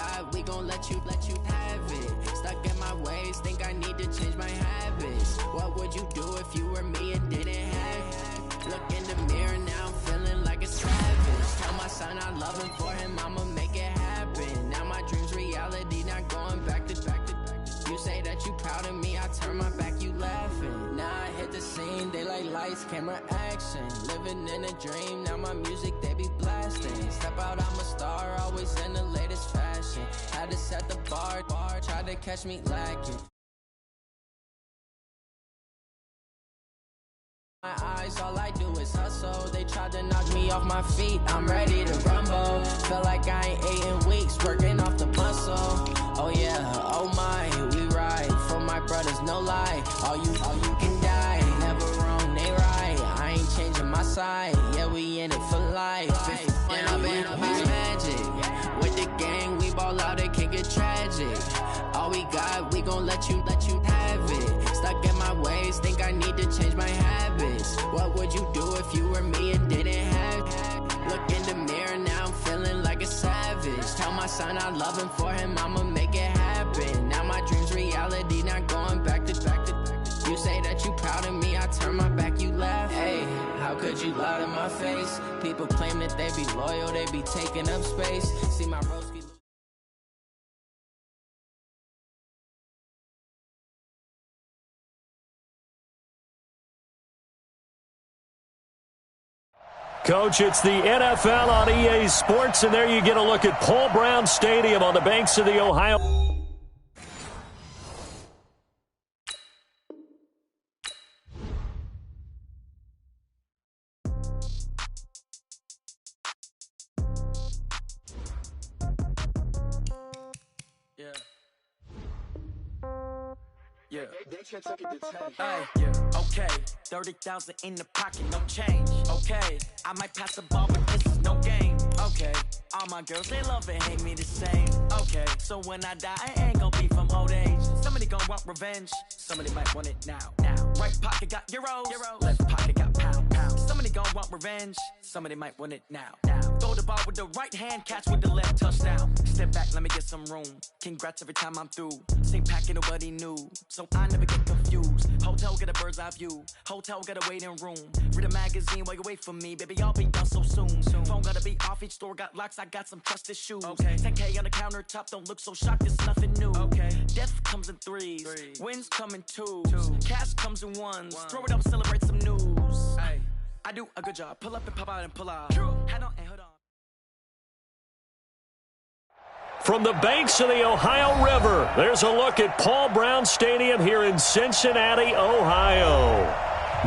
got, we gon' let you have it. Stuck in my ways, think I need to change my habits. What would you do if you were me and didn't have it? Look in the mirror, now I'm feeling like a savage. Tell my son I love him, for him I'ma make it happen. Now my dream's reality, not going back to. You say that you proud of me, I turn my back, you laughing. Now I hit the scene, daylight lights, camera action. Living in a dream, now my music they be blasting. Step out, I'm a star, always in the latest fashion. Had to set the bar, tried to catch me lacking. My eyes, all I do is hustle. They tried to knock me off my feet, I'm ready to rumble. Feel like I ain't ate in weeks, working off the muscle. Oh yeah, oh my, we ride for my brothers, no lie. All you can die, never wrong, they right. I ain't changing my side, yeah, we in it for life. And I've been magic. With the gang, we ball out, it can get tragic. All we got, we gon' let you have it. Stuck in my ways, think I need to change my habits. What would you do if you were me and didn't have it? Look in the mirror, now I'm feeling like a savage. Tell my son I love him, for him I'ma make it happen. Now my dream's reality, not going back to. You say that you proud of me, I turn my back, you laugh. Hey, how could you lie to my face? People claim that they be loyal, they be taking up space. See my broski. Coach, it's the NFL on EA Sports, and there you get a look at Paul Brown Stadium on the banks of the Ohio. Yeah. Okay. 30,000 in the pocket, no change. Okay. I might pass the ball, but this is no game. Okay. All my girls, they love and hate me the same. Okay. So when I die, I ain't gonna be from old age. Somebody gonna want revenge. Somebody might want it now. Right pocket got euros. Left pocket got pounds. Somebody gonna want revenge. Somebody might want it now. Throw the ball with the right hand, catch with the left, touchdown. Step back, let me get some room. Congrats every time I'm through. Same packet, nobody knew. So I never get confused. Hotel get a bird's eye view. Hotel get a waiting room. Read a magazine while you wait for me. Baby, I'll be done so soon. Phone gotta be off, each store got locks. I got some trusted shoes. Okay. 10K on the countertop, don't look so shocked, it's nothing new. Okay. Death comes in threes. Wins come in twos. Cash comes in ones. Throw it up, celebrate some news. Ay. I do a good job. Pull up and pop out and pull out. Head on and hood on. From the banks of the Ohio River, there's a look at Paul Brown Stadium here in Cincinnati, Ohio.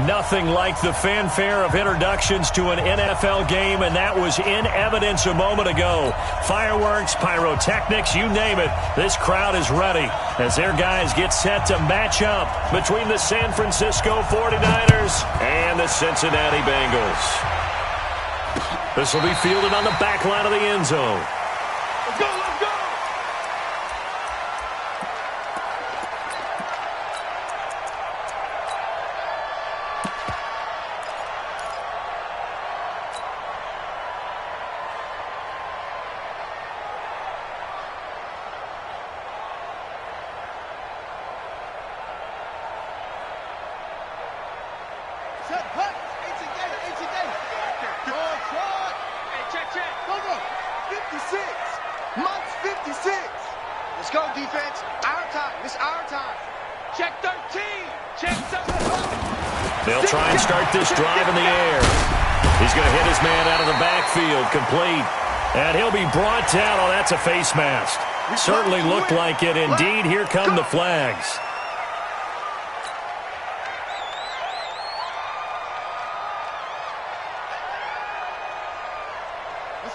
Nothing like the fanfare of introductions to an NFL game, and that was in evidence a moment ago. Fireworks, pyrotechnics, you name it. This crowd is ready as their guys get set to match up between the San Francisco 49ers and the Cincinnati Bengals. This will be fielded on the back line of the end zone. Let's go, let's go! Set, hut! 18 days! Go, shot! Hey, check! Go! 56! Months 56! Let's go, defense. Our time. It's our time. Check 13! Check 13! They'll try and start this drive in the air. He's going to hit his man out of the backfield, complete. And he'll be brought down. Oh, that's a face mask. Certainly looked like it. Indeed, here come the flags.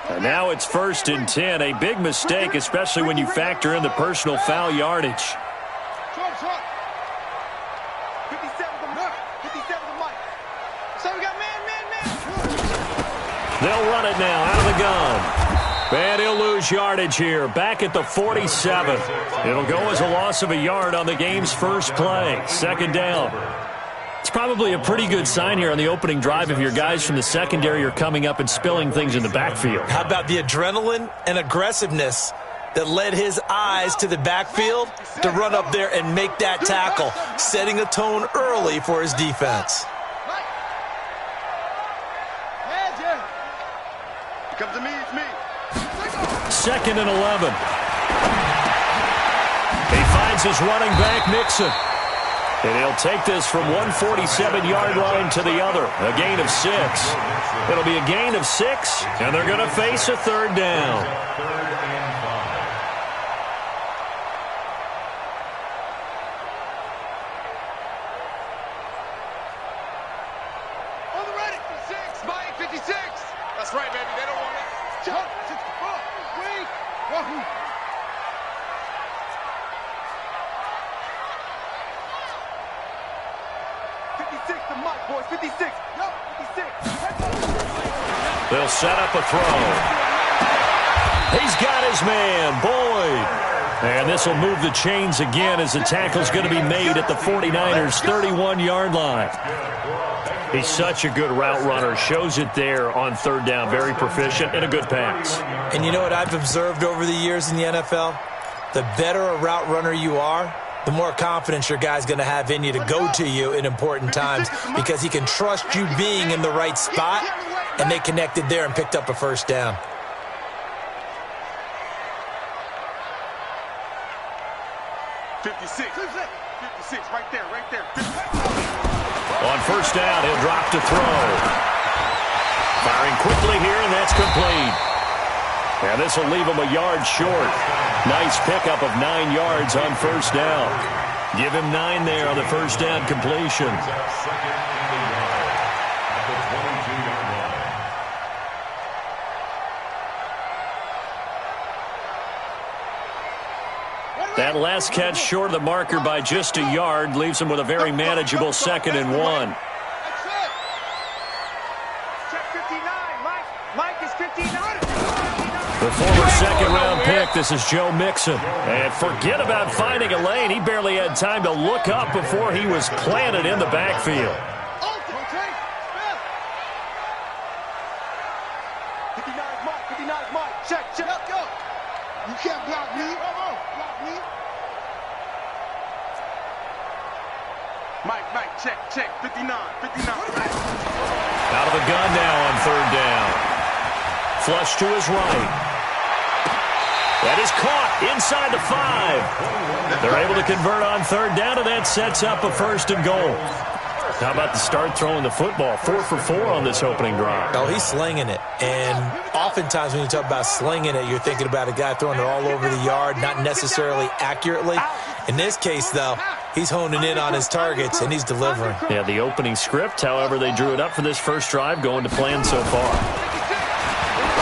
And now it's 1st and 10. A big mistake, especially when you factor in the personal foul yardage. Trump. 57 the Mike. 57 the Mike. So we got man. They'll run it now out of the gun. And he'll lose yardage here. Back at the 47. It'll go as a loss of a yard on the game's first play. 2nd down. It's probably a pretty good sign here on the opening drive if your guys from the secondary are coming up and spilling things in the backfield. How about the adrenaline and aggressiveness that led his eyes to the backfield to run up there and make that tackle, setting a tone early for his defense. Come to me, it's me. 2nd and 11. He finds his running back, Mixon. And he'll take this from 147-yard line to the other. A gain of 6. It'll be a gain of 6, and they're going to face a 3rd down. On the ready. 6, Mike, 56. That's right, baby. They don't want it. Jump. 64. Wait. Wahoo. 56 to Mike, boys. 56. Yo, 56. They'll set up a throw. He's got his man, Boyd. And this will move the chains again as the tackle's going to be made at the 49ers' 31-yard line. He's such a good route runner. Shows it there on 3rd down. Very proficient and a good pass. And you know what I've observed over the years in the NFL? The better a route runner you are, the more confidence your guy's going to have in you to go to you in important times because he can trust you being in the right spot, and they connected there and picked up a 1st down. Right there, right there. On 1st down, he'll drop to throw. Firing quickly here, and that's complete. And this will leave him a yard short. Nice pickup of 9 yards on 1st down. Give him 9 there on the 1st down completion. That last catch short of the marker by just a yard leaves him with a very manageable 2nd and 1. Check 59. Mike is 59. The former 2nd-round pick, this is Joe Mixon. And forget about finding a lane. He barely had time to look up before he was planted in the backfield. 59 Mike. 59 Mike. Check. Go. You can't block me. Block me. Mike, check. 59. Out of the gun now on 3rd down. Flush to his right. That is caught inside the 5. They're able to convert on 3rd down, and that sets up a 1st and goal. How about the start throwing the football? 4 for 4 on this opening drive. Oh, he's slinging it. And oftentimes when you talk about slinging it, you're thinking about a guy throwing it all over the yard, not necessarily accurately. In this case, though, he's honing in on his targets, and he's delivering. Yeah, the opening script, however, they drew it up for this first drive, going to plan so far.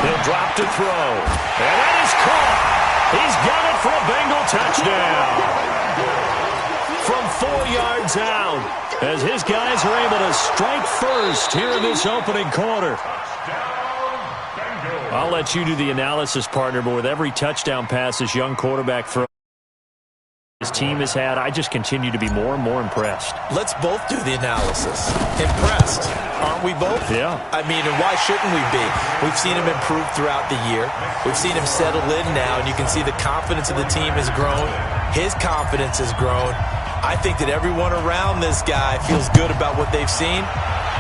He'll drop to throw. And that is caught. He's got it for a Bengal touchdown. From 4 yards out, as his guys are able to strike first here in this opening quarter. I'll let you do the analysis, partner, but with every touchdown pass this young quarterback throws his team has had, I just continue to be more and more impressed. Let's both do the analysis. Impressed, aren't we both? Yeah. I mean, and why shouldn't we be? We've seen him improve throughout the year. We've seen him settle in now, and you can see the confidence of the team has grown. His confidence has grown. I think that everyone around this guy feels good about what they've seen,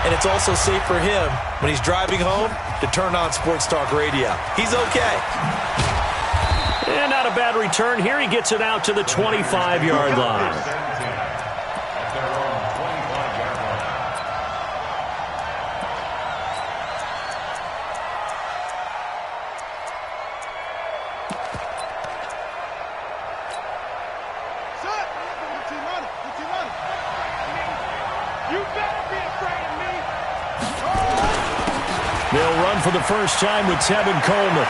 and it's also safe for him when he's driving home to turn on Sports Talk Radio. He's okay. And not a bad return here. He gets it out to the 25-yard line. They'll run for the first time with Tevin Coleman.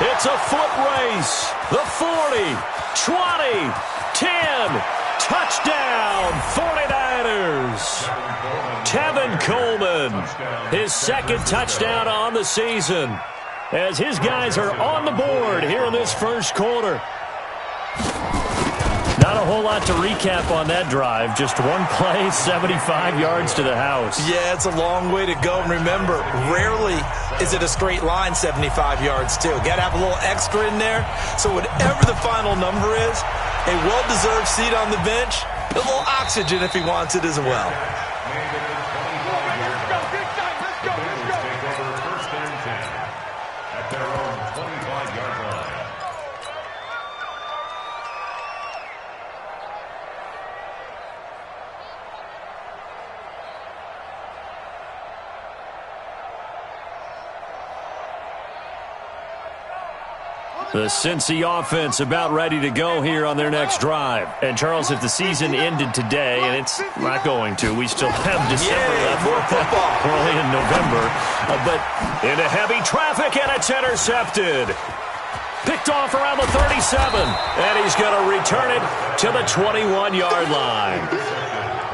It's a foot race. The 40, 20, 10. Touchdown, 49ers. Tevin Coleman, his second touchdown on the season, as his guys are on the board here in this first quarter. Not a whole lot to recap on that drive. Just one play, 75 yards to the house. Yeah, it's a long way to go. And remember, rarely is it a straight line 75 yards, too. Got to have a little extra in there. So whatever the final number is, a well-deserved seat on the bench, a little oxygen if he wants it as well. The Cincy offense about ready to go here on their next drive. And, Charles, if the season ended today, and it's not going to, we still have December left. More football. Early in November. But into heavy traffic, and it's intercepted. Picked off around the 37. And he's going to return it to the 21-yard line.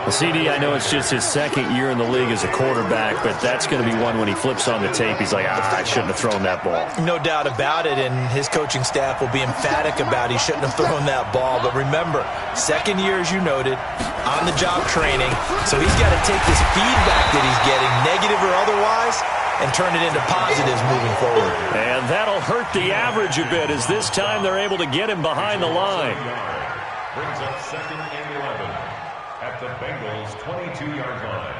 CD, I know it's just his second year in the league as a quarterback, but that's going to be one when he flips on the tape. He's like, I shouldn't have thrown that ball. No doubt about it, and his coaching staff will be emphatic about he shouldn't have thrown that ball. But remember, second year, as you noted, on-the-job training, so he's got to take this feedback that he's getting, negative or otherwise, and turn it into positives moving forward. And that'll hurt the average a bit as this time they're able to get him behind the line. Brings up second and 11 at the Bengals' 22-yard line.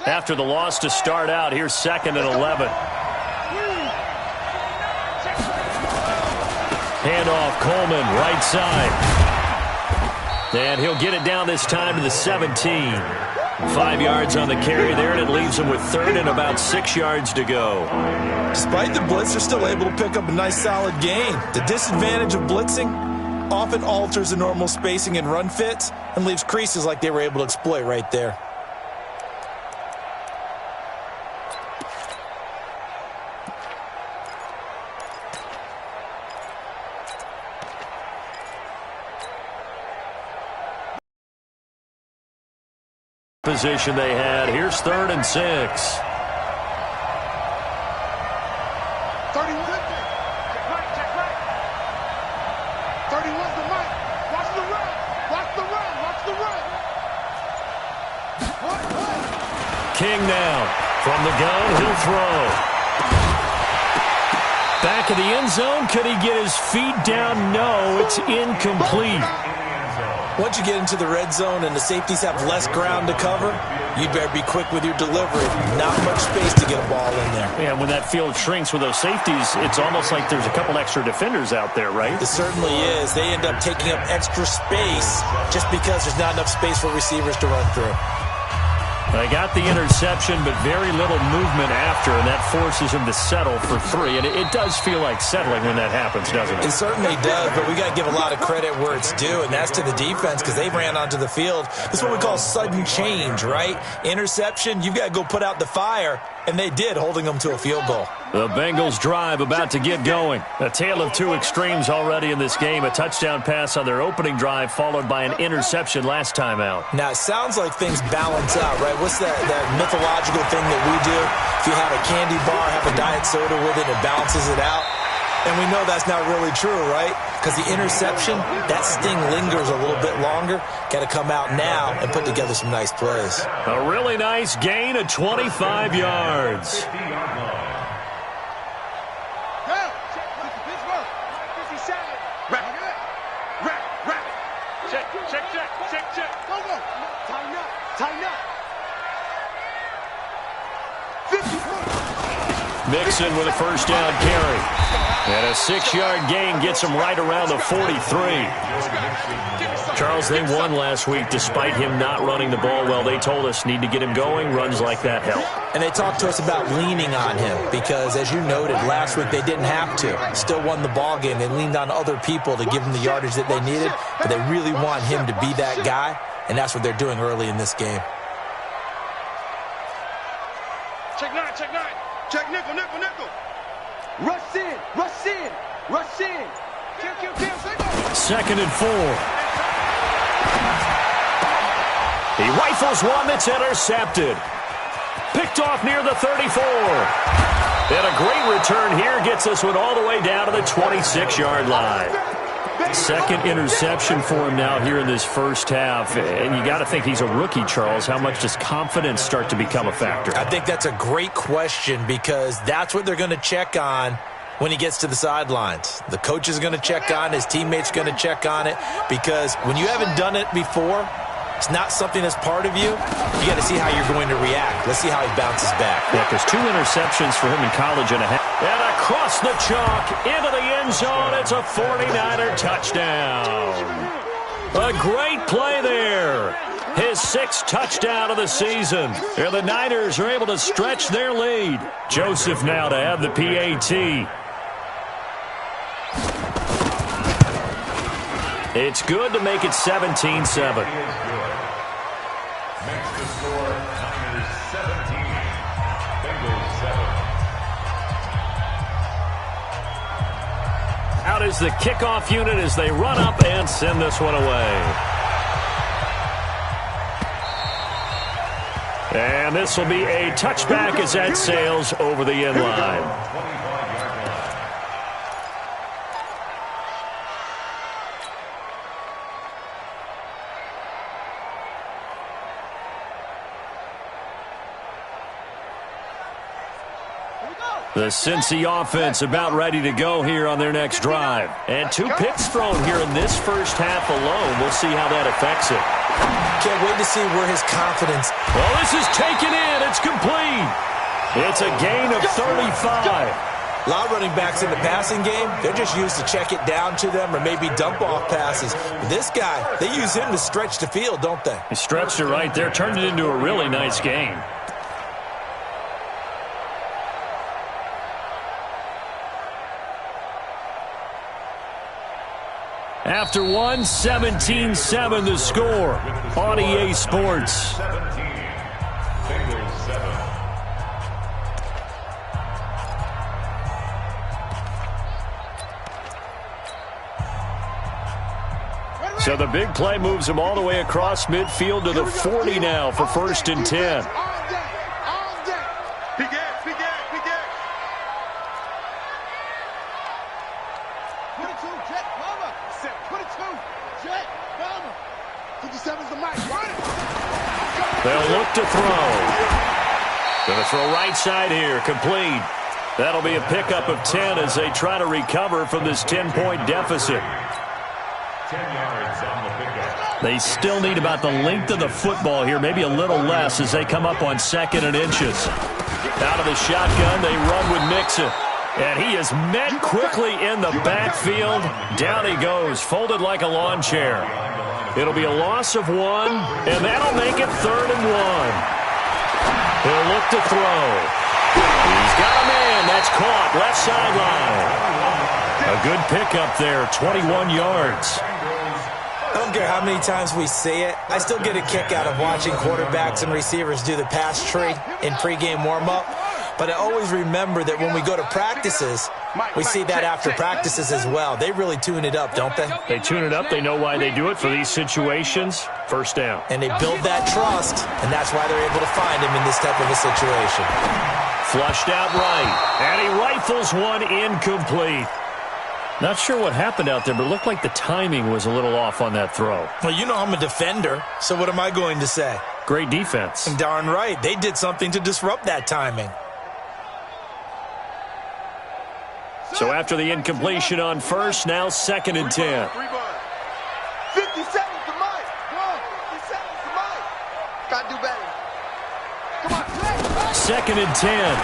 After the loss to start out, here's second and 11. Handoff, Coleman, right side. And he'll get it down this time to the 17. 5 yards on the carry there, and it leaves him with third and about 6 yards to go. Despite the blitz, they're still able to pick up a nice solid gain. The disadvantage of blitzing often alters the normal spacing and run fits and leaves creases like they were able to exploit right there. Position they had. Here's third and 6. 31. Check right. 31's the mic. Watch the run. Watch the run. Watch the run. King now. From the gun, he'll throw. Back of the end zone. Could he get his feet down? No, it's incomplete. Once you get into the red zone and the safeties have less ground to cover, you'd better be quick with your delivery. Not much space to get a ball in there. Yeah, when that field shrinks with those safeties, it's almost like there's a couple extra defenders out there, right? It certainly is. They end up taking up extra space just because there's not enough space for receivers to run through. They got the interception, but very little movement after, and that forces him to settle for 3. And it does feel like settling when that happens, doesn't it? It certainly does, but we got to give a lot of credit where it's due, and that's to the defense because they ran onto the field. This is what we call sudden change, right? Interception, you've got to go put out the fire, and they did, holding them to a field goal. The Bengals drive about to get going. A tale of two extremes already in this game. A touchdown pass on their opening drive followed by an interception last time out. Now, it sounds like things balance out, right? What's that mythological thing that we do? If you have a candy bar, have a diet soda with it, it balances it out. And we know that's not really true, right? Because the interception, that sting lingers a little bit longer. Got to come out now and put together some nice plays. A really nice gain of 25 yards. Mixon with a first down carry. And a 6-yard gain gets him right around the 43. Charles, they won last week despite him not running the ball well. They told us need to get him going. Runs like that help. And they talked to us about leaning on him because, as you noted, last week they didn't have to. Still won the ball game. They leaned on other people to give them the yardage that they needed, but they really want him to be that guy, and that's what they're doing early in this game. Check 9, check 9. Check nickel, nickel, nickel. Rush in, rush in, rush in. Kill, kill, kill, 2nd and 4. He rifles one that's intercepted. Picked off near the 34. And a great return here gets this one all the way down to the 26-yard line. Second interception for him now here in this first half. And you got to think he's a rookie, Charles. How much does confidence start to become a factor? I think that's a great question because that's what they're going to check on when he gets to the sidelines. The coach is going to check on it. His teammates going to check on it because when you haven't done it before, it's not something that's part of you. You got to see how you're going to react. Let's see how he bounces back. Yeah, there's 2 interceptions for him in college and a half. And across the chalk, into the end zone, it's a 49er touchdown. A great play there. His 6th touchdown of the season. And the Niners are able to stretch their lead. Joseph now to have the PAT. It's good to make it 17-7. Makes the score Niners 17, Bengals 7. Out is the kickoff unit as they run up and send this one away. And this will be a touchback as that sails over the end line. The Cincy offense about ready to go here on their next drive. And 2 picks thrown here in this first half alone. We'll see how that affects it. Can't wait to see where his confidence. Well, this is taken in. It's complete. It's a gain of 35. A lot of running backs in the passing game, they're just used to check it down to them or maybe dump off passes. But this guy, they use him to stretch the field, don't they? He stretched it right there, turned it into a really nice game. After 1, 17-7 the score on EA Sports. 17, Bengals 7. So the big play moves him all the way across midfield to the 40 now for 1st and 10. They'll look to throw. Going to throw right side here, complete. That'll be a pickup of 10 as they try to recover from this 10-point deficit. 10 yards on the pickup. They still need about the length of the football here, maybe a little less as they come up on 2nd and inches. Out of the shotgun, they run with Mixon. And he is met quickly in the backfield. Down he goes, folded like a lawn chair. It'll be a loss of 1, and that'll make it 3rd and 1. He'll look to throw. He's got a man. That's caught. Left sideline. A good pickup there, 21 yards. I don't care how many times we see it. I still get a kick out of watching quarterbacks and receivers do the pass tree in pregame warm-up. But I always remember that when we go to practices, we see that after practices as well. They really tune it up, don't they? They tune it up. They know why they do it for these situations. 1st down. And they build that trust, and that's why they're able to find him in this type of a situation. Flushed out right, and he rifles one incomplete. Not sure what happened out there, but it looked like the timing was a little off on that throw. Well, you know I'm a defender, so what am I going to say? Great defense. And darn right, they did something to disrupt that timing. So after the incompletion on 1st, now 2nd and 10. 50 seconds to Mike. 50 seconds to Mike. Gotta do better. Come on. 2nd and 10.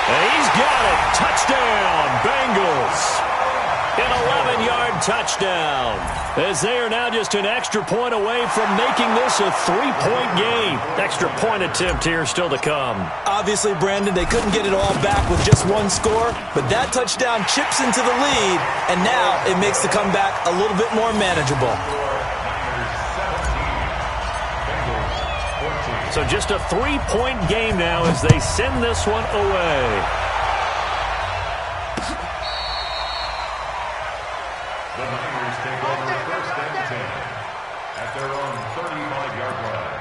And he's got it. Touchdown, Bengals. An 11-yard touchdown. As they are now just an extra point away from making this a 3-point game. Extra point attempt here still to come. Obviously, Brandon, they couldn't get it all back with just 1 score, but that touchdown chips into the lead, and now it makes the comeback a little bit more manageable. So just a 3-point game now as they send this one away. The Niners take over 1st and 10 at their own 35-yard line.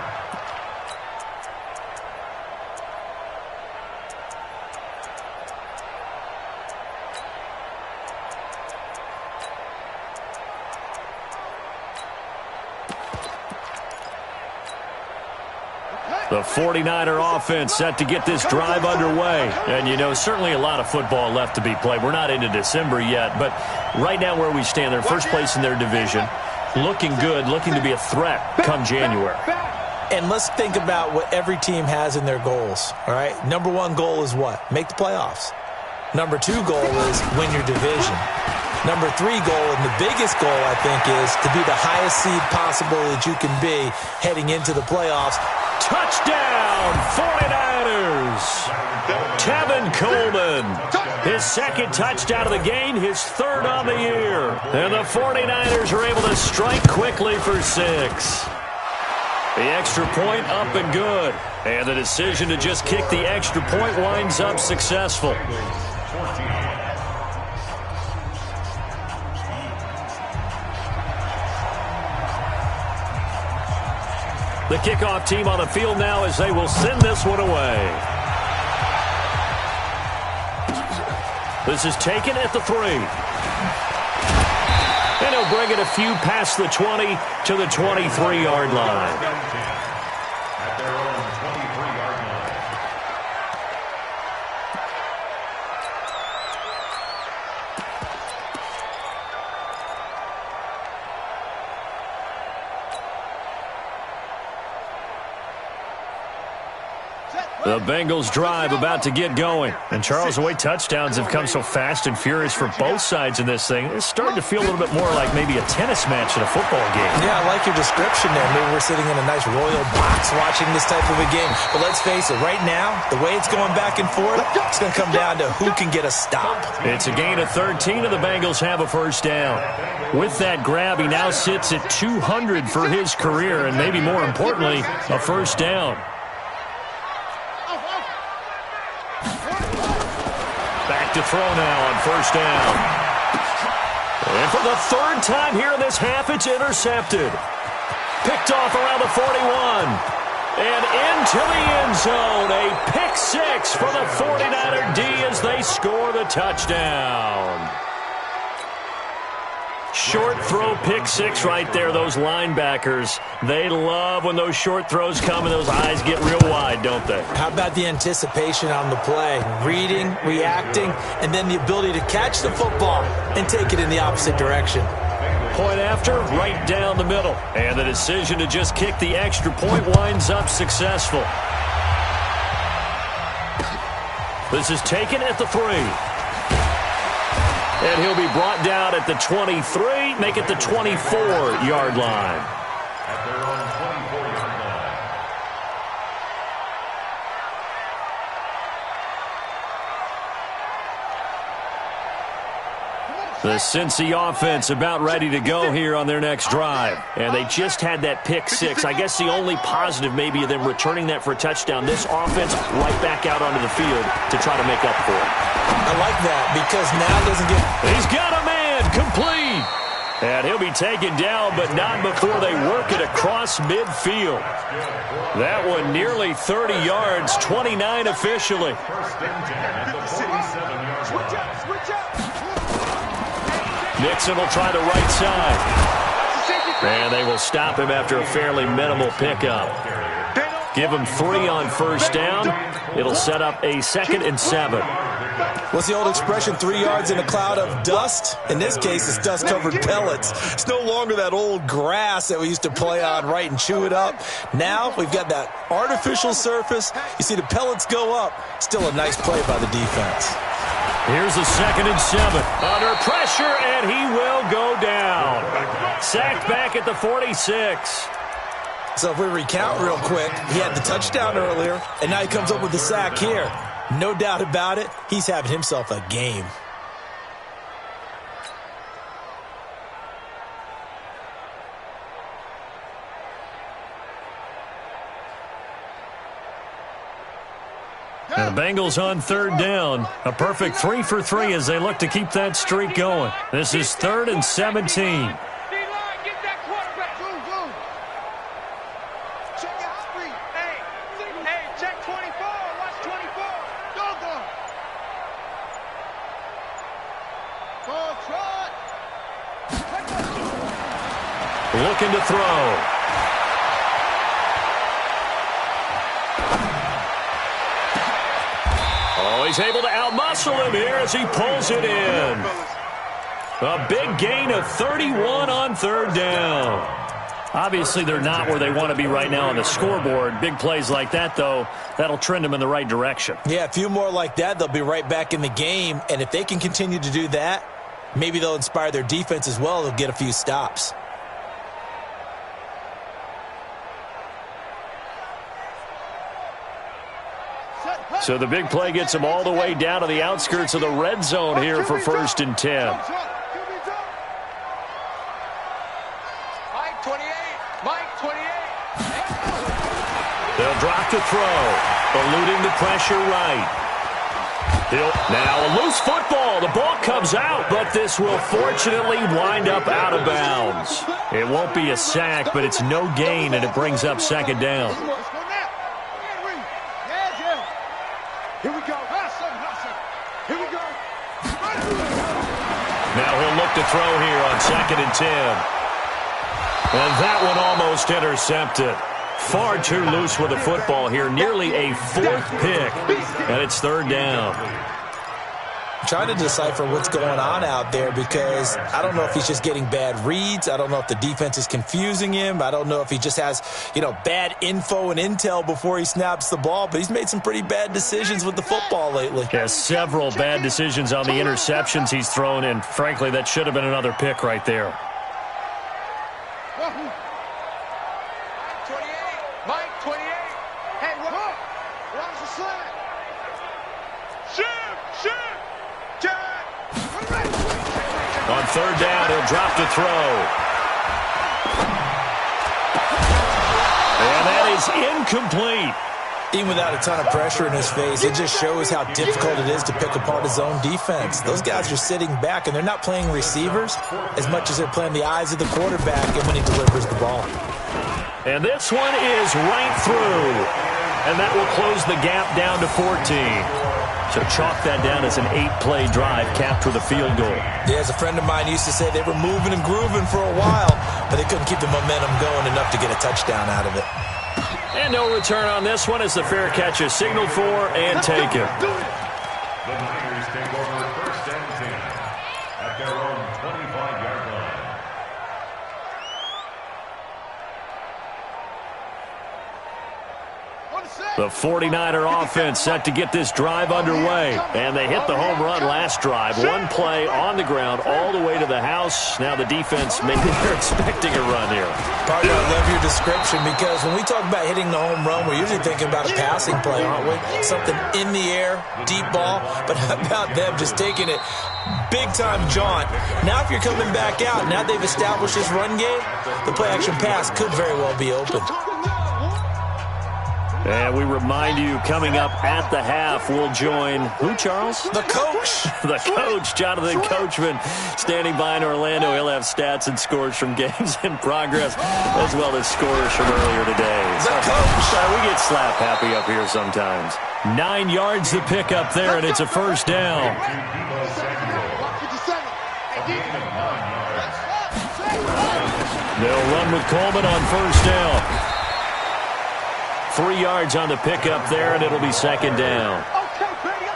The 49er offense set to get this drive underway. And, you know, certainly a lot of football left to be played. We're not into December yet, but right now where we stand, they're first place in their division. Looking good, looking to be a threat come January. And let's think about what every team has in their goals, all right? Number one goal is what? Make the playoffs. Number two goal is win your division. Number three goal, and the biggest goal, I think, is to be the highest seed possible that you can be heading into the playoffs. Touchdown, 49ers! Tevin Coleman, his second touchdown of the game, his third on the year. And the 49ers are able to strike quickly for 6. The extra point up and good. And the decision to just kick the extra point winds up successful. The kickoff team on the field now as they will send this one away. This is taken at the 3. And he'll bring it a few past the 20 to the 23-yard line. At their own 23-yard line. The Bengals drive about to get going. And Charles, the way touchdowns have come so fast and furious for both sides in this thing, it's starting to feel a little bit more like maybe a tennis match in a football game. Yeah, I like your description there. Maybe we're sitting in a nice royal box watching this type of a game. But let's face it, right now, the way it's going back and forth, it's going to come down to who can get a stop. It's a gain of 13, and the Bengals have a first down. With that grab, he now sits at 200 for his career, and maybe more importantly, a first down. Back to throw now on first down. And for the third time here in this half, it's intercepted. Picked off around the 41. And into the end zone. A pick 6 for the 49er D as they score the touchdown. Short throw pick 6 right there. Those linebackers, they love when those short throws come and those eyes get real wide, don't they? How about the anticipation on the play? Reading, reacting, and then the ability to catch the football and take it in the opposite direction. Point after, right down the middle. And the decision to just kick the extra point winds up successful. This is taken at the 3. And he'll be brought down at the 23, make it the 24-yard line. At their own 24-yard line. The Cincy offense about ready to go here on their next drive. And they just had that pick 6. I guess the only positive maybe of them returning that for a touchdown. This offense right back out onto the field to try to make up for it. I like that because now doesn't get... He's got a man, complete. And he'll be taken down, but not before they work it across midfield. That one nearly 30 yards, 29 officially. First and 10 at the 47-yard line. Nixon will try the right side. And they will stop him after a fairly minimal pickup. Give him 3 on first down. It'll set up a 2nd and 7. What's the old expression, 3 yards in a cloud of dust? In this case, it's dust-covered pellets. It's no longer that old grass that we used to play on, right, and chew it up. Now we've got that artificial surface. You see the pellets go up. Still a nice play by the defense. Here's a 2nd and 7. Under pressure, and he will go down. Sacked back at the 46. So if we recount real quick, he had the touchdown earlier, and now he comes up with the sack here. No doubt about it, he's having himself a game. And the Bengals on third down. A perfect 3 for 3 as they look to keep that streak going. This is 3rd and 17. Looking to throw. Oh, he's able to outmuscle him here as he pulls it in. A big gain of 31 on third down. Obviously, they're not where they want to be right now on the scoreboard. Big plays like that, though, that'll trend them in the right direction. Yeah, a few more like that, they'll be right back in the game. And if they can continue to do that, maybe they'll inspire their defense as well. They'll get a few stops. So the big play gets them all the way down to the outskirts of the red zone here for 1st and 10. Mike 28. Mike 28. They'll drop to throw, eluding the pressure right. Now a loose football. The ball comes out, but this will fortunately wind up out of bounds. It won't be a sack, but it's no gain, and it brings up 2nd down. Here we go. Here we go. Now he'll look to throw here on 2nd and 10. And that one almost intercepted. Far too loose with the football here. Nearly a 4th pick. And it's 3rd down. I'm trying to decipher what's going on out there because I don't know if he's just getting bad reads. I don't know if the defense is confusing him. I don't know if he just has, bad info and intel before he snaps the ball. But he's made some pretty bad decisions with the football lately. Has several bad decisions on the interceptions he's thrown, and frankly, that should have been another pick right there. Mike 28. Hey, what's the slant? Shoot. On 3rd down, he'll drop to throw. And that is incomplete. Even without a ton of pressure in his face, it just shows how difficult it is to pick apart his own defense. Those guys are sitting back, and they're not playing receivers as much as they're playing the eyes of the quarterback and when he delivers the ball. And this one is right through. And that will close the gap down to 14. So chalk that down as an 8-play drive capped with a field goal. Yeah, as a friend of mine used to say, they were moving and grooving for a while, but they couldn't keep the momentum going enough to get a touchdown out of it. And no return on this one as the fair catch is signaled for and taken. The Niners take over 1st and 10 at their own 25-yard line. The 49er offense set to get this drive underway. And they hit the home run last drive. One play on the ground all the way to the house. Now the defense, maybe they're expecting a run here. Partner, I love your description because when we talk about hitting the home run, we're usually thinking about a passing play, aren't we? Something in the air, deep ball. But how about them just taking it big-time jaunt? Now if you're coming back out, now they've established this run game, the play-action pass could very well be open. And we remind you, coming up at the half, we'll join who, Charles? The coach. The coach, Jonathan Coachman, standing by in Orlando. He'll have stats and scores from games in progress, as well as scores from earlier today. The coach. We get slap happy up here sometimes. 9 yards to pick up there, and it's a 1st down. They'll run with Coleman on 1st down. 3 yards on the pickup there, and it'll be 2nd down.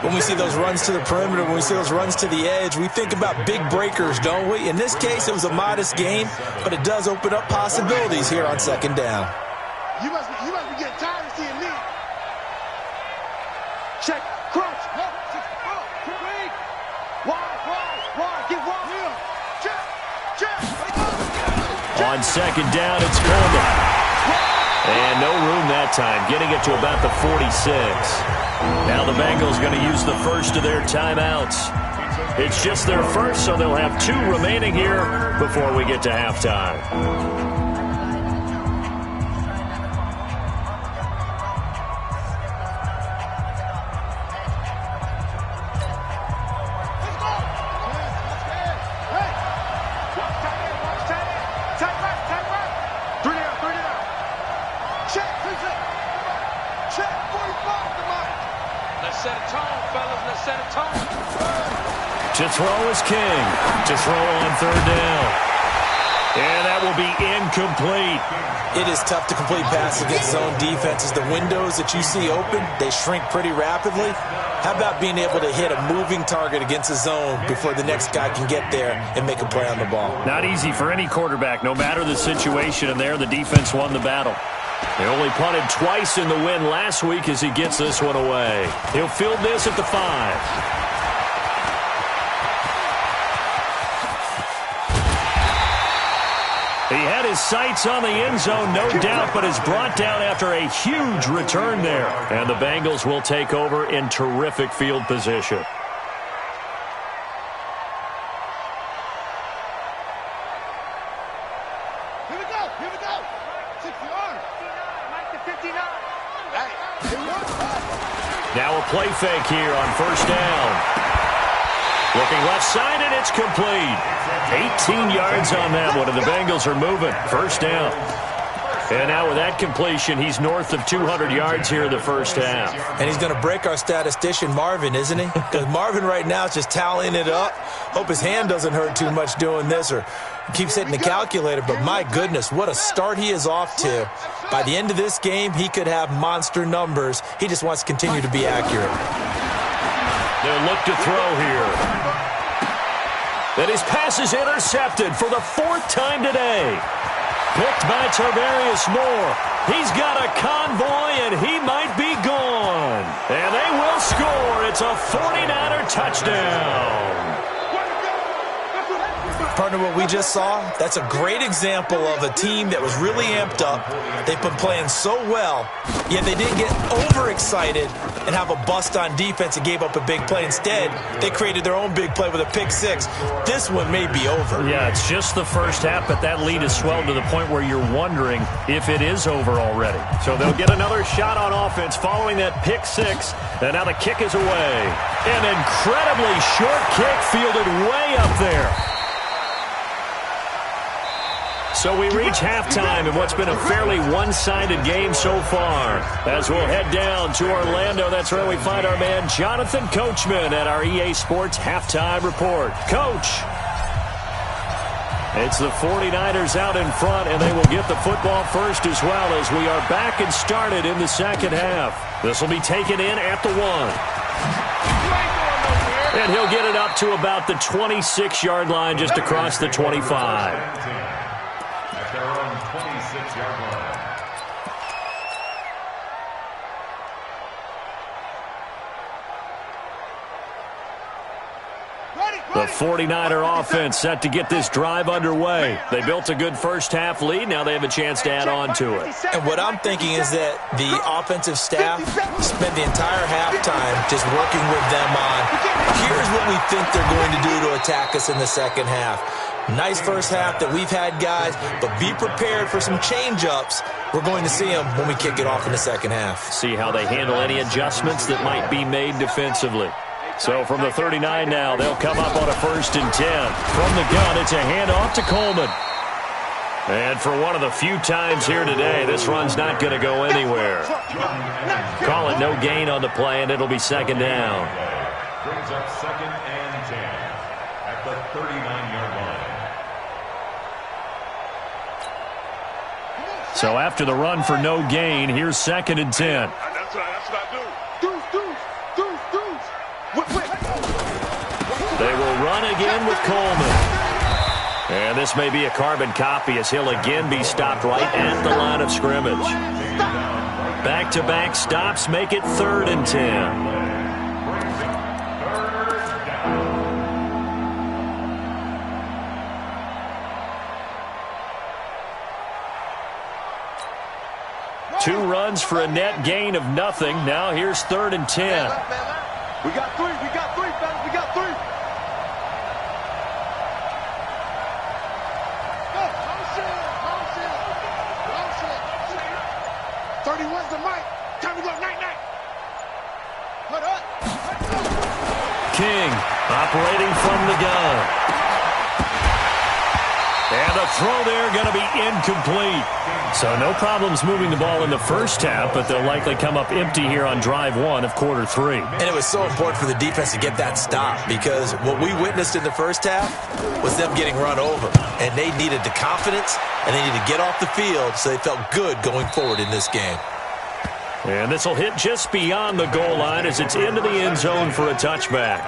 When we see those runs to the perimeter, when we see those runs to the edge, we think about big breakers, don't we? In this case, it was a modest gain, but it does open up possibilities here on 2nd down. You must be getting tired of seeing me. Check, crunch, wide, get wide. Check. On 2nd down, it's Coleman. And no room that time, getting it to about the 46. Now the Bengals going to use the first of their timeouts. It's just their first, so they'll have 2 remaining here before we get to halftime. To throw is King. To throw on third down. And that will be incomplete. It is tough to complete passes against zone defenses. The windows that you see open, they shrink pretty rapidly. How about being able to hit a moving target against a zone before the next guy can get there and make a play on the ball? Not easy for any quarterback, no matter the situation. And there, the defense won the battle. They only punted twice in the win last week as he gets this one away. He'll field this at the 5. He had his sights on the end zone, no doubt, but is brought down after a huge return there. And the Bengals will take over in terrific field position. Here we go. 60-yard. 59. Now a play fake here on first down. Looking left side, and it's complete. 18 yards on that one, and the Bengals are moving. First down. And now with that completion, he's north of 200 yards here in the first half. And he's going to break our statistician, Marvin, isn't he? Because Marvin right now is just tallying it up. Hope his hand doesn't hurt too much doing this or keeps hitting the calculator. But my goodness, what a start he is off to. By the end of this game, he could have monster numbers. He just wants to continue to be accurate. They'll look to throw here. And his pass is intercepted for the 4th time today. Picked by Tarvarius Moore. He's got a convoy, and he might be gone. And they will score. It's a 49er touchdown. Partner, what we just saw, that's a great example of a team that was really amped up. They've been playing so well, yet they didn't get overexcited and have a bust on defense and gave up a big play. Instead, they created their own big play with a pick six. This one may be over. Yeah, it's just the first half, but that lead has swelled to the point where you're wondering if it is over already. So they'll get another shot on offense following that pick six, and now the kick is away. An incredibly short kick fielded way up there. So we reach halftime in what's been a fairly one-sided game so far. As we'll head down to Orlando, that's where we find our man Jonathan Coachman at our EA Sports Halftime Report. Coach, it's the 49ers out in front, and they will get the football first as well as we are back and started in the second half. This will be taken in at the 1. And he'll get it up to about the 26-yard line just across the 25. Their own 26-yard line. The 49er offense set to get this drive underway. They built a good first-half lead. Now they have a chance to add on to it. And what I'm thinking is that the offensive staff spent the entire halftime just working with them on, here's what we think they're going to do to attack us in the second half. Nice first half that we've had, guys, but be prepared for some change-ups. We're going to see them when we kick it off in the second half. See how they handle any adjustments that might be made defensively. So from the 39 now, they'll come up on a 1st and 10. From the gun, it's a handoff to Coleman. And for one of the few times here today, this run's not going to go anywhere. Call it no gain on the play, and it'll be second down. Brings up 2nd and 10 at the 39-yard line. So after the run for no gain, here's 2nd and 10. That's what I do. They will run again with Coleman. And this may be a carbon copy as he'll again be stopped right at the line of scrimmage. Back-to-back stops make it 3rd and 10. Two runs for a net gain of nothing. Now here's 3rd and 10. We got three, fellas. We got 3. Go, motion. 31's the mic. Time to go, night. Put up. King operating from the gun. And the throw there going to be incomplete. So no problems moving the ball in the first half, but they'll likely come up empty here on drive one of quarter three. And it was so important for the defense to get that stop, because what we witnessed in the first half was them getting run over. And they needed the confidence, and they needed to get off the field so they felt good going forward in this game. And this will hit just beyond the goal line as it's into the end zone for a touchback.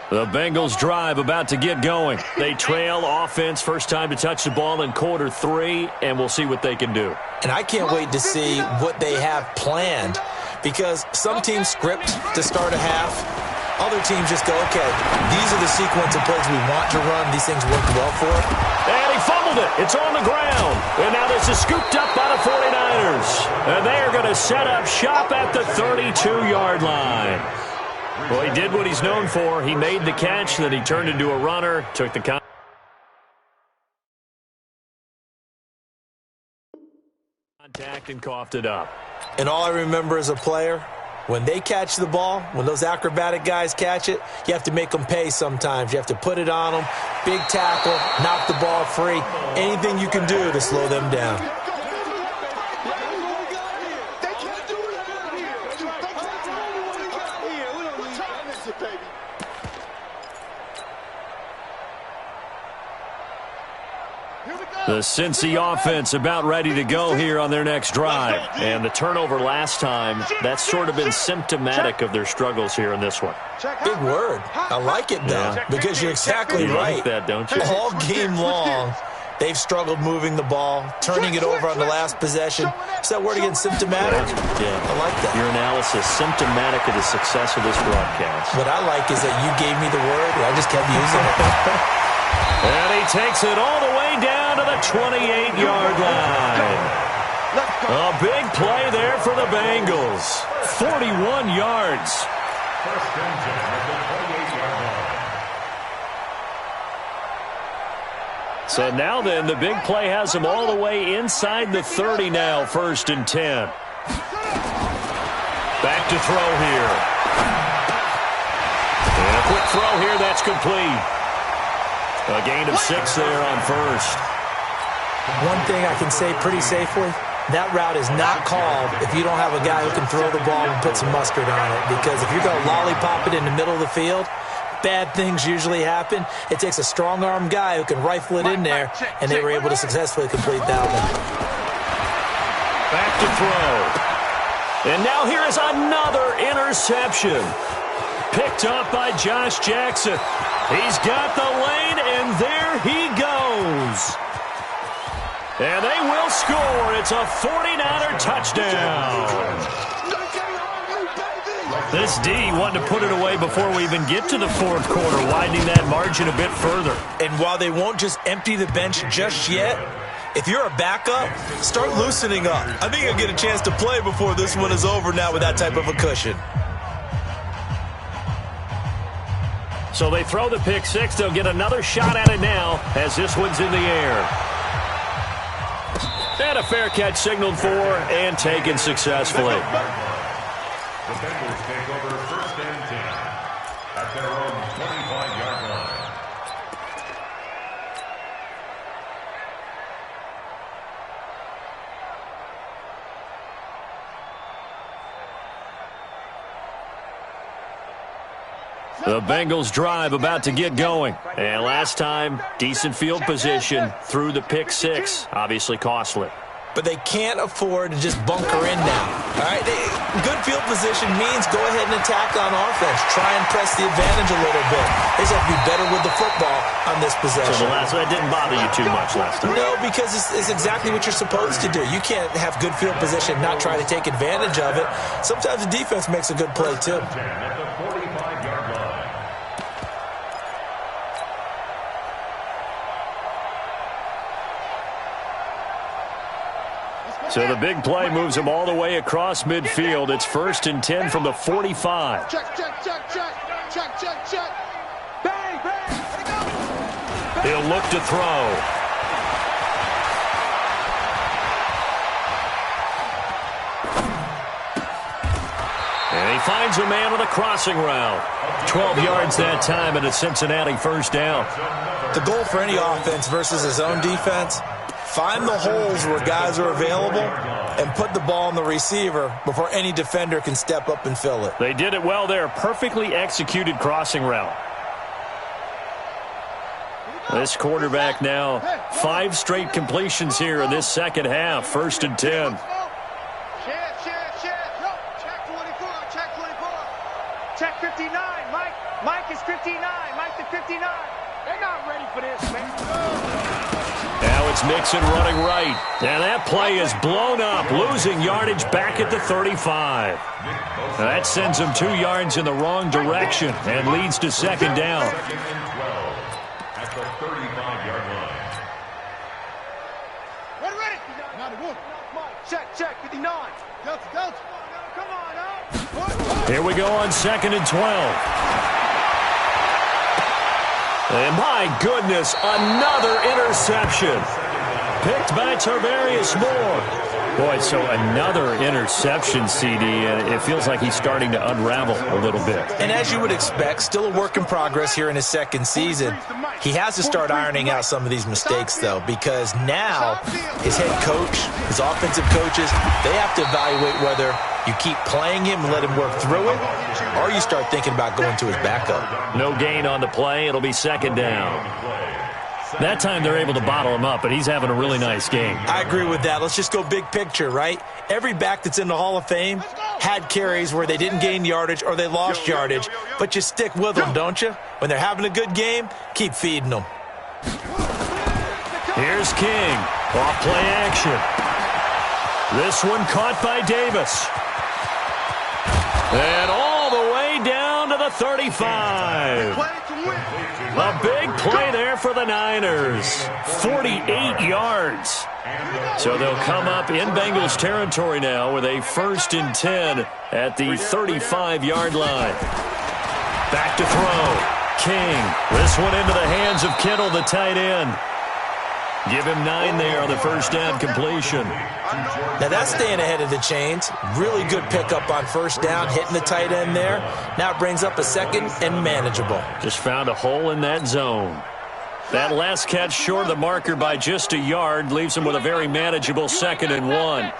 The Bengals drive about to get going. They trail offense, first time to touch the ball in quarter three, and we'll see what they can do. And I can't wait to see what they have planned, because some teams script to start a half. Other teams just go, okay, these are the sequence of plays we want to run. These things work well for it. And he fumbled it. It's on the ground. And now this is scooped up by the 49ers. And they are going to set up shop at the 32-yard line. Well, he did what he's known for. He made the catch, then he turned into a runner, took the contact and coughed it up. And all I remember as a player, when they catch the ball, when those acrobatic guys catch it, you have to make them pay sometimes. You have to put it on them, big tackle, knock the ball free, anything you can do to slow them down. The Cincy offense about ready to go here on their next drive. And the turnover last time, that's sort of been symptomatic of their struggles here in this one. Big word. I like it, though, because you're exactly right. You like that, don't you? All game long, they've struggled moving the ball, turning it over on the last possession. Is that word again, symptomatic? Yeah. I like that. Your analysis, symptomatic of the success of this broadcast. What I like is that you gave me the word, and I just kept using it. And he takes it all the way down to the 28-yard line. A big play there for the Bengals. 41 yards. First and 10 at the 28-yard line. So now then, the big play has them all the way inside the 30 now, first and 10. Back to throw here. And a quick throw here, that's complete. A gain of 6 there on first. One thing I can say pretty safely, that route is not called if you don't have a guy who can throw the ball and put some mustard on it. Because if you're going to lollipop it in the middle of the field, bad things usually happen. It takes a strong-arm guy who can rifle it in there, and they were able to successfully complete that one. Back to throw. And now here is another interception. Picked up by Josh Jackson. He's got the lane, and there he goes. And they will score. It's a 49er touchdown. This D wanted to put it away before we even get to the fourth quarter, widening that margin a bit further. And while they won't just empty the bench just yet, if you're a backup, start loosening up. I think you'll get a chance to play before this one is over now with that type of a cushion. So they throw the pick six. They'll get another shot at it now as this one's in the air. And a fair catch signaled for and taken successfully. The Bengals take over first and 10 at their own 25-yard line. The Bengals drive about to get going. And last time, decent field position through the pick six. Obviously costly. But they can't afford to just bunker in now. All right, good field position means go ahead and attack on offense. Try and press the advantage a little bit. They just have to be better with the football on this possession. So that didn't bother you too much last time? No, because it's exactly what you're supposed to do. You can't have good field position and not try to take advantage of it. Sometimes the defense makes a good play, too. At the 45-yard line. So the big play moves him all the way across midfield. It's first and 10 from the 45. Check. Bang, bang. He'll look to throw. And he finds a man with a crossing route. 12 yards that time, and a Cincinnati first down. The goal for any offense versus his own defense, find the holes where guys are available and put the ball on the receiver before any defender can step up and fill it. They did it well there. Perfectly executed crossing route. This quarterback now 5 straight completions here in this second half. 1st and 10. Check 59, Mike. Mike is 59. Mike to 59. They're not ready for this, man. Now it's Mixon running right. And that play is blown up, losing yardage back at the 35. Now that sends him 2 yards in the wrong direction and leads to second down. At the 35-yard line. Ready. Check 59. Go. Come on, out. Here we go on 2nd and 12. And my goodness, another interception. Picked by Tarvarius Moore. Boy, so another interception, CD, and it feels like he's starting to unravel a little bit. And as you would expect, still a work in progress here in his second season. He has to start ironing out some of these mistakes, though, because now his head coach, his offensive coaches, they have to evaluate whether you keep playing him and let him work through it, or you start thinking about going to his backup. No gain on the play. It'll be second down. That time they're able to bottle him up, but he's having a really nice game. I agree with that. Let's just go big picture, right? Every back that's in the Hall of Fame had carries where they didn't gain yardage or they lost yardage, but you stick with them, don't you? When they're having a good game, keep feeding them. Here's King. Off play action. This one caught by Davis. And all the way down to the 35. A big play there for the Niners. 48 yards. So they'll come up in Bengals territory now with a 1st and 10 at the 35-yard line. Back to throw. King. This one into the hands of Kittle, the tight end. Give him 9 there on the first down completion. Now that's staying ahead of the chains. Really good pickup on first down, hitting the tight end there. Now it brings up a second and manageable. Just found a hole in that zone. That last catch short of the marker by just a yard leaves him with a very manageable 2nd and 1.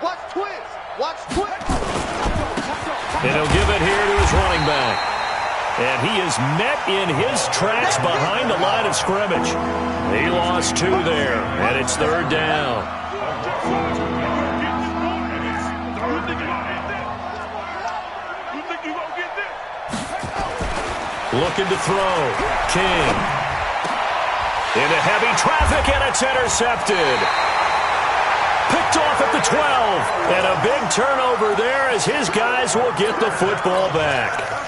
Watch twist. And he'll give it here to his running back. And he is met in his tracks behind the line of scrimmage. He lost 2 there, and it's 3rd down. Looking to throw. King. Into heavy traffic, and it's intercepted. Picked off at the 12. And a big turnover there as his guys will get the football back.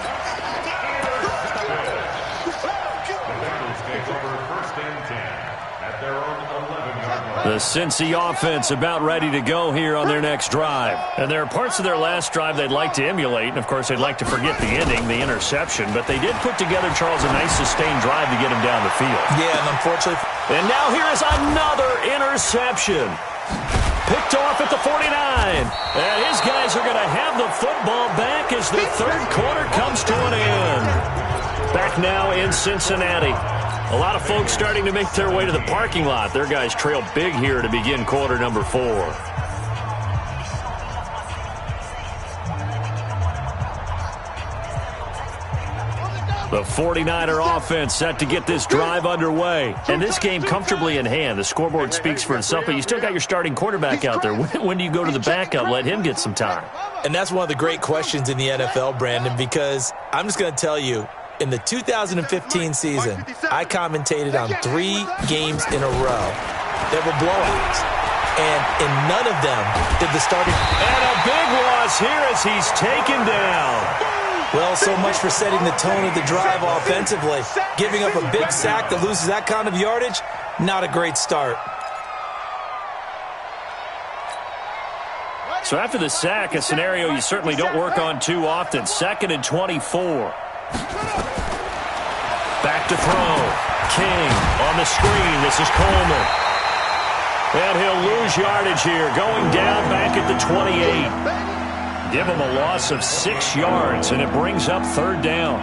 The Cincy offense about ready to go here on their next drive. And there are parts of their last drive they'd like to emulate. And, of course, they'd like to forget the ending, the interception. But they did put together, Charles, a nice sustained drive to get him down the field. Yeah, and unfortunately. And now here is another interception. Picked off at the 49. And his guys are going to have the football back as the 3rd quarter comes to an end. Back now in Cincinnati. A lot of folks starting to make their way to the parking lot. Their guys trail big here to begin quarter number 4. The 49er offense set to get this drive underway. And this game comfortably in hand. The scoreboard speaks for itself, but you still got your starting quarterback out there. When do you go to the backup? Let him get some time. And that's one of the great questions in the NFL, Brandon, because I'm just going to tell you, in the 2015 season, I commentated on 3 games in a row that were blowouts. And in none of them did the starting... And a big loss here as he's taken down. Well, so much for setting the tone of the drive offensively. Giving up a big sack that loses that kind of yardage, not a great start. So after the sack, a scenario you certainly don't work on too often. 2nd and 24. Back to throw. King on the screen. This is Coleman. And he'll lose yardage here, going down back at the 28. Give him a loss of 6 yards, and it brings up 3rd down.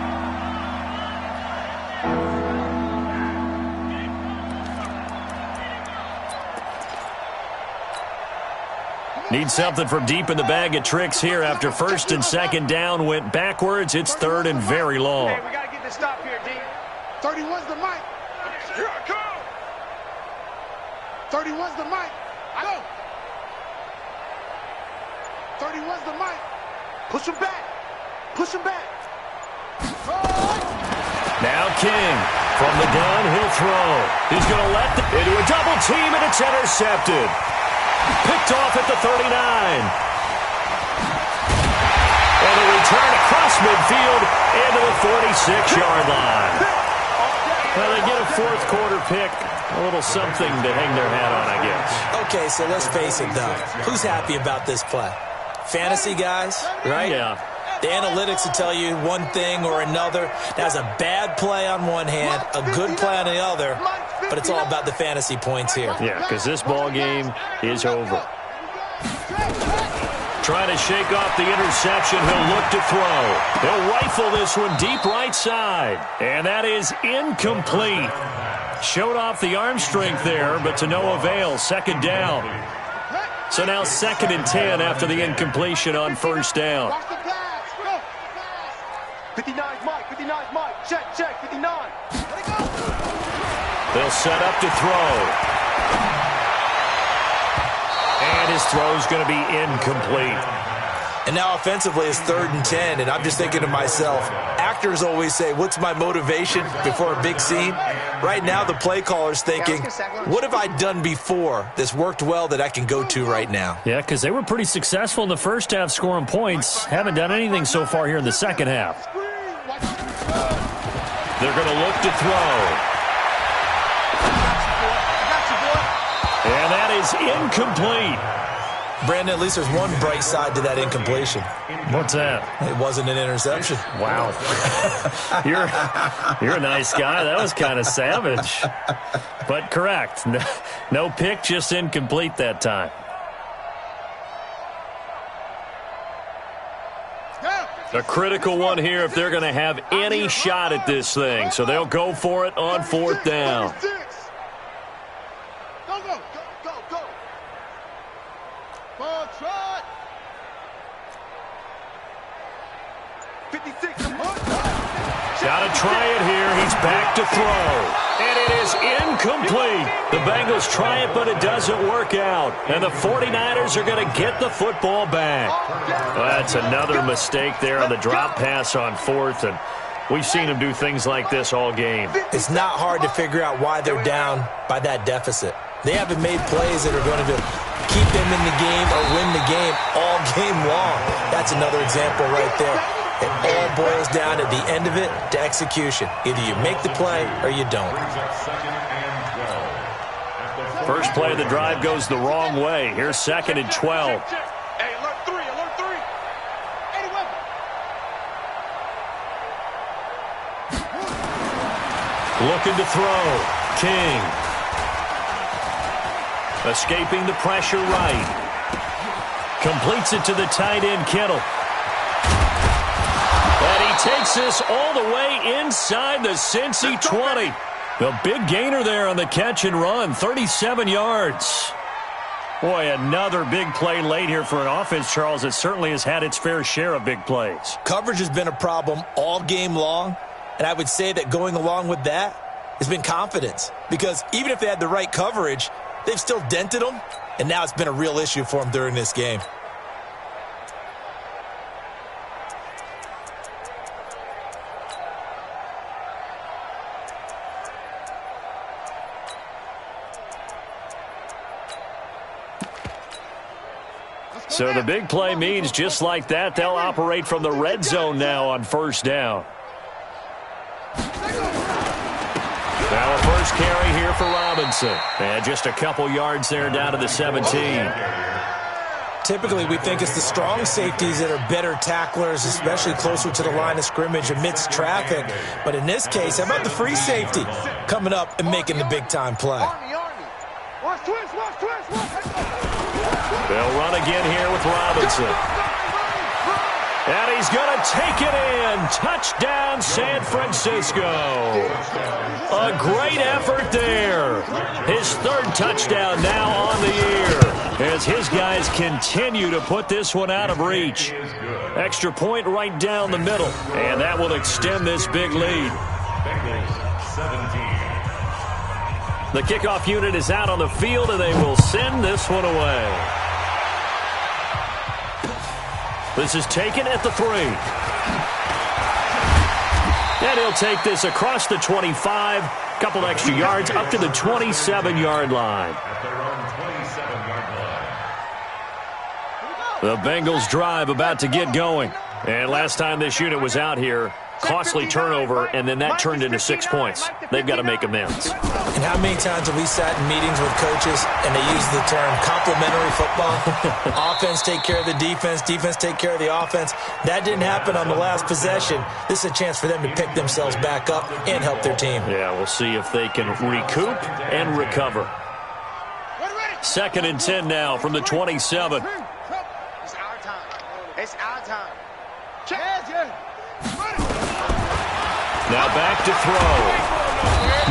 Need something from deep in the bag of tricks here after 1st and 2nd down went backwards. It's 3rd and very long. Hey, we got to get this stop here, D. 31's the mic. Here I come. 31's the mic. I go. 31's the mic. Push him back. Push him back. Now King from the gun. He'll throw. He's going to let into a double team, and it's intercepted. Picked off at the 39. And a return across midfield into the 46-yard line. Well, they get a 4th quarter pick. A little something to hang their hat on, I guess. Okay, so let's face it, though. Who's happy about this play? Fantasy guys, right? Yeah. The analytics will tell you one thing or another. That's a bad play on one hand, a good play on the other, but it's all about the fantasy points here. Yeah, because this ball game is over. Trying to shake off the interception. He'll look to throw. He'll rifle this one deep right side. And that is incomplete. Showed off the arm strength there, but to no avail. 2nd down. So now 2nd and 10 after the incompletion on 1st down. 59's Mike, 59's Mike. Check, 59. They'll set up to throw. And his throw's going to be incomplete. And now offensively it's 3rd and 10, and I'm just thinking to myself, actors always say, what's my motivation before a big scene? Right now the play caller's thinking, what have I done before that's worked well that I can go to right now? Yeah, because they were pretty successful in the first half scoring points. Haven't done anything so far here in the second half. They're going to look to throw. And that is incomplete. Brandon, at least there's one bright side to that incompletion. What's that? It wasn't an interception. Wow. You're a nice guy. That was kind of savage. But correct. No pick, just incomplete that time. A critical one here if they're going to have any shot at this thing. So they'll go for it on 4th down. Go. Ball trot. 56. Got to try it here. He's back to throw. And it is incomplete. The Bengals try it, but it doesn't work out. And the 49ers are going to get the football back. Well, that's another mistake there on the drop pass on 4th. And we've seen them do things like this all game. It's not hard to figure out why they're down by that deficit. They haven't made plays that are going to keep them in the game or win the game all game long. That's another example right there. It all boils down at the end of it to execution. Either you make the play or you don't. First play of the drive goes the wrong way. Here's 2nd and 12. Hey, alert 3. Looking to throw. King. Escaping the pressure right. Completes it to the tight end, Kittle. And he takes this all the way inside the Cincy 20. The big gainer there on the catch and run, 37 yards. Boy, another big play late here for an offense, Charles, that certainly has had its fair share of big plays. Coverage has been a problem all game long, and I would say that going along with that has been confidence. Because even if they had the right coverage, they've still dented them, and now it's been a real issue for them during this game. So the big play means just like that, they'll operate from the red zone now on 1st down. Now a first carry here for Robinson. And just a couple yards there down to the 17. Typically, we think it's the strong safeties that are better tacklers, especially closer to the line of scrimmage amidst traffic. But in this case, how about the free safety coming up and making the big-time play? They'll run again here with Robinson. And he's going to take it in. Touchdown, San Francisco. A great effort there. His third touchdown now on the year, as his guys continue to put this one out of reach. Extra point right down the middle, and that will extend this big lead. The kickoff unit is out on the field, and they will send this one away. This is taken at the 3. And he'll take this across the 25, couple extra yards up to the 27-yard line. The Bengals drive about to get going. And last time this unit was out here, costly turnover, and then that turned into 6 points. They've got to make amends. And how many times have we sat in meetings with coaches and they use the term complementary football? Offense take care of the defense, defense take care of the offense. That didn't happen on the last possession. This is a chance for them to pick themselves back up and help their team. Yeah, we'll see if they can recoup and recover. 2nd and 10 now from the 27. It's our time. It's our time. Now back to throw.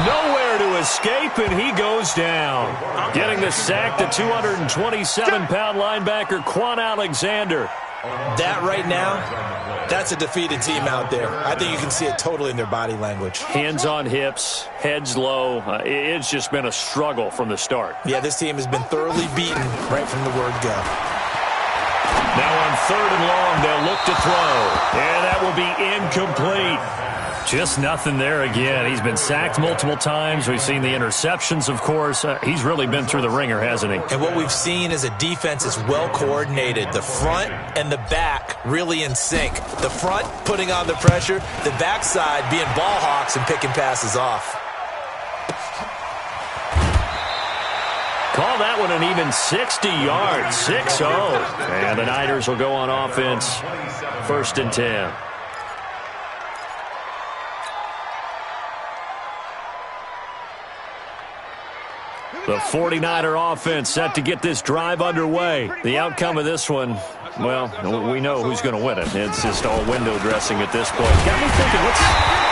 Nowhere to escape, and he goes down. Getting the sack, the 227-pound linebacker, Quan Alexander. That right now, that's a defeated team out there. I think you can see it totally in their body language. Hands on hips, heads low. It's just been a struggle from the start. Yeah, this team has been thoroughly beaten right from the word go. Now on 3rd and long, they'll look to throw. And that will be incomplete. Just nothing there again. He's been sacked multiple times. We've seen the interceptions, of course. He's really been through the ringer, hasn't he? And what we've seen is a defense is well coordinated. The front and the back really in sync. The front putting on the pressure. The backside being ball hawks and picking passes off. Call that one an even 60 yards. 6-0. And the Niners will go on offense. 1st and 10. The 49er offense set to get this drive underway. The outcome of this one, well, we know who's going to win it. It's just all window dressing at this point. Got me thinking,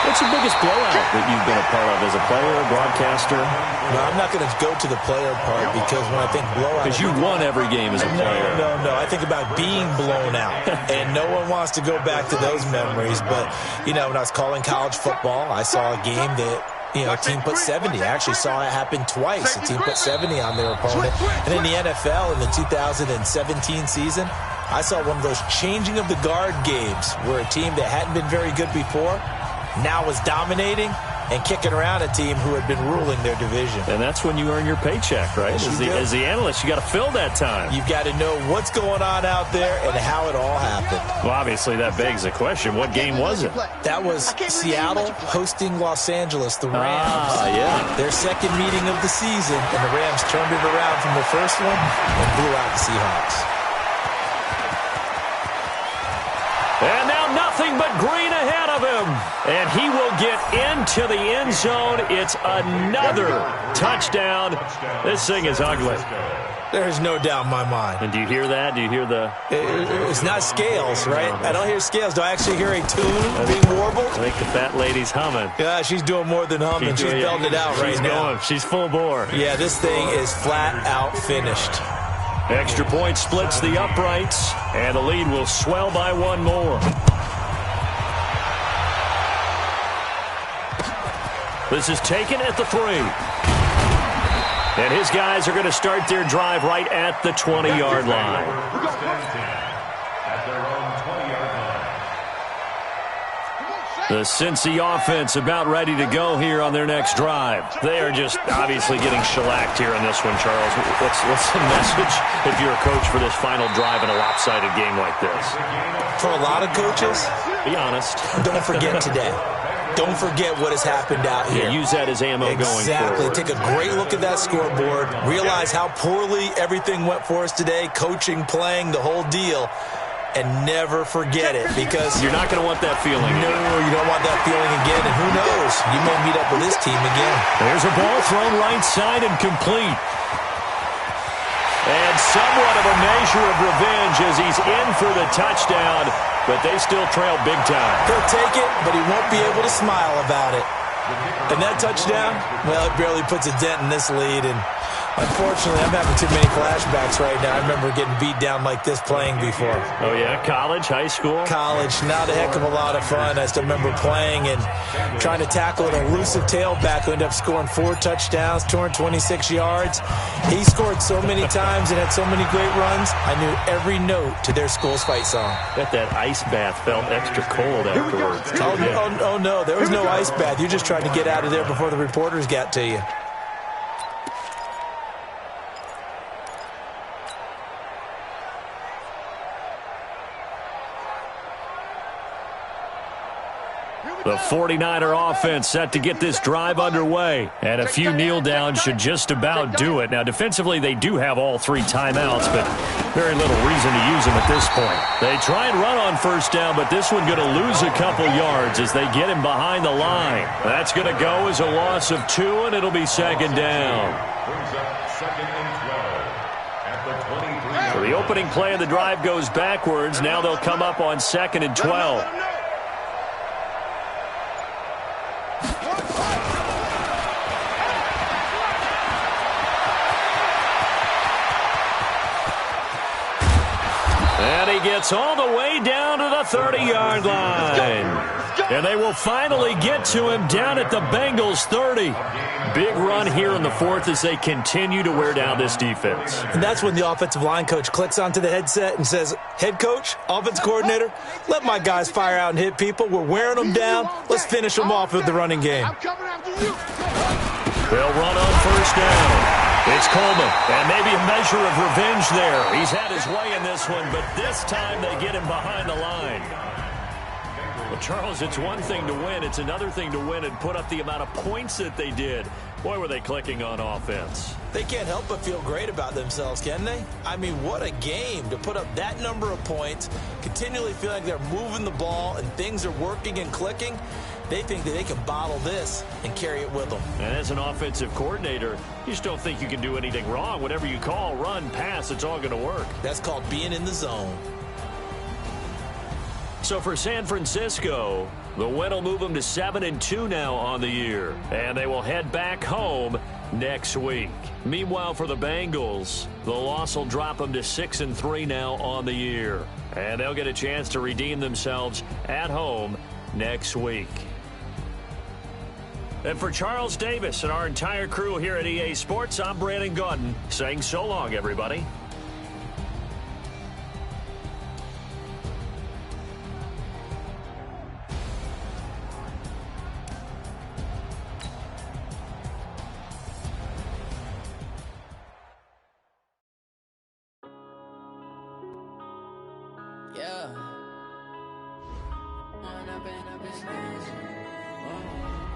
what's the biggest blowout that you've been a part of as a player, a broadcaster? No, I'm not going to go to the player part because when I think blowout... Because you won every game as a player. No. I think about being blown out. And no one wants to go back to those memories. But, you know, when I was calling college football, I saw a game that... a team put 70. I actually saw it happen twice. A team put 70 on their opponent. And in the NFL, in the 2017 season, I saw one of those changing of the guard games where a team that hadn't been very good before now was dominating and kicking around a team who had been ruling their division. And that's when you earn your paycheck, right? As the analyst, you got to fill that time. You've got to know what's going on out there and how it all happened. Well, obviously, that begs the question, what game was it? That was Seattle hosting Los Angeles, the Rams. Yeah. Their second meeting of the season, and the Rams turned it around from the first one and blew out the Seahawks. And now nothing but green ahead of him. And he will get into the end zone. It's another touchdown. This thing is ugly. There's no doubt in my mind. And do you hear that? Do you hear the... It's not scales, right? I don't hear scales. Do I actually hear a tune being warbled? I think the fat lady's humming. Yeah, she's doing more than humming. She's belting it out right now. She's full bore. Yeah, this thing is flat out finished. Extra point splits the uprights, and the lead will swell by one more. This is taken at the 3. And his guys are going to start their drive right at the 20-yard line. At their own 20-yard line. The Cincy offense about ready to go here on their next drive. They are just obviously getting shellacked here in this one, Charles. What's the message if you're a coach for this final drive in a lopsided game like this? For a lot of coaches, be honest. don't forget today. don't forget what has happened out here. Use that as ammo going forward. Exactly. Take a great look at that scoreboard. Realize how poorly everything went for us today, coaching, playing, the whole deal. And never forget it, because you're not going to want that feeling. No, you don't want that feeling again. And who knows? You may meet up with this team again. There's a ball thrown right side and complete. And somewhat of a measure of revenge as he's in for the touchdown, but they still trail big time. He'll take it, but he won't be able to smile about it. And that touchdown, well, it barely puts a dent in this lead. And unfortunately, I'm having too many flashbacks right now. I remember getting beat down like this playing before. Oh, yeah? College, high school? College. Not a heck of a lot of fun. I still remember playing and trying to tackle an elusive tailback who ended up scoring 4 touchdowns, 226 yards. He scored so many times and had so many great runs, I knew every note to their school's fight song. Bet that ice bath felt extra cold afterwards. Oh, no. There was no ice bath. You just tried to get out of there before the reporters got to you. The 49er offense set to get this drive underway. And a few kneel downs should just about do it. Now, defensively, they do have all 3 timeouts, but very little reason to use them at this point. They try and run on first down, but this one going to lose a couple yards as they get him behind the line. That's going to go as a loss of 2, and it'll be second down. So the opening play of the drive goes backwards. Now they'll come up on 2nd and 12. And he gets all the way down to the 30-yard line. And they will finally get to him down at the Bengals 30. Big run here in the 4th as they continue to wear down this defense. And that's when the offensive line coach clicks onto the headset and says, head coach, offense coordinator, let my guys fire out and hit people. We're wearing them down. Let's finish them off with the running game. They'll run on first down. It's Coleman, and maybe a measure of revenge there. He's had his way in this one, but this time they get him behind the line. Well, Charles, it's one thing to win. It's another thing to win and put up the amount of points that they did. Boy, were they clicking on offense. They can't help but feel great about themselves, can they? I mean, what a game to put up that number of points, continually feel like they're moving the ball and things are working and clicking. They think that they can bottle this and carry it with them. And as an offensive coordinator, you just don't think you can do anything wrong. Whatever you call, run, pass, it's all going to work. That's called being in the zone. So for San Francisco, the win will move them to 7-2 now on the year. And they will head back home next week. Meanwhile, for the Bengals, the loss will drop them to 6-3 now on the year. And they'll get a chance to redeem themselves at home next week. And for Charles Davis and our entire crew here at EA Sports, I'm Brandon Gaudin saying so long, everybody. Yeah. Up in a business. Whoa.